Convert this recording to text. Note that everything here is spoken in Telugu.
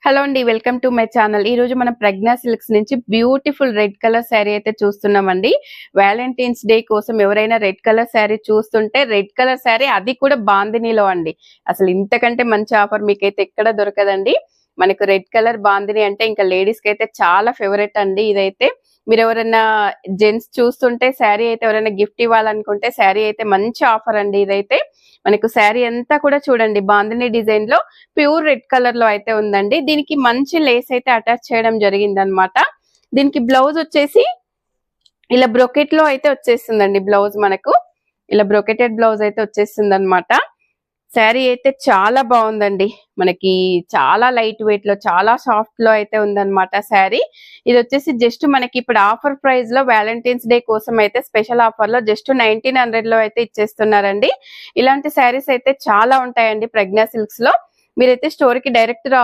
హలో అండి, వెల్కమ్ టు మై ఛానల్. ఈ రోజు మనం ప్రజ్ఞా సిల్క్స్ నుంచి బ్యూటిఫుల్ రెడ్ కలర్ శారీ అయితే చూస్తున్నామండి. వ్యాలంటైన్స్ డే కోసం ఎవరైనా రెడ్ కలర్ శారీ చూస్తుంటే, రెడ్ కలర్ శారీ అది కూడా బాందినీలో అండి. అసలు ఇంతకంటే మంచి ఆఫర్ మీకైతే ఎక్కడ దొరకదండి. మనకు రెడ్ కలర్ బాందిని అంటే ఇంకా లేడీస్ కి అయితే చాలా ఫేవరెట్ అండి. ఇదైతే మీరు ఎవరైనా జెంట్స్ చూస్తుంటే శారీ అయితే ఎవరైనా గిఫ్ట్ ఇవ్వాలనుకుంటే శారీ అయితే మంచి ఆఫర్ అండి. ఇదైతే మనకు శారీ అంతా కూడా చూడండి బాందిని డిజైన్ లో ప్యూర్ రెడ్ కలర్ లో అయితే ఉందండి. దీనికి మంచి లేస్ అయితే అటాచ్ చేయడం జరిగింది అనమాట. దీనికి బ్లౌజ్ వచ్చేసి ఇలా బ్రొకెట్ లో అయితే వచ్చేస్తుందండి. బ్లౌజ్ మనకు ఇలా బ్రొకెటెడ్ బ్లౌజ్ అయితే వచ్చేస్తుంది అనమాట. శారీ అయితే చాలా బాగుందండి. మనకి చాలా లైట్ వెయిట్ లో చాలా సాఫ్ట్ లో అయితే ఉందన్నమాట శారీ. ఇది వచ్చేసి జస్ట్ మనకి ఇప్పుడు ఆఫర్ ప్రైస్ లో వ్యాలంటైన్స్ డే కోసం అయితే స్పెషల్ ఆఫర్ లో జస్ట్ 1900 లో అయితే ఇచ్చేస్తున్నారండి. ఇలాంటి శారీస్ అయితే చాలా ఉంటాయండి ప్రజ్ఞా సిల్క్స్ లో. మీరైతే స్టోర్ కి డైరెక్ట్ రావచ్చు.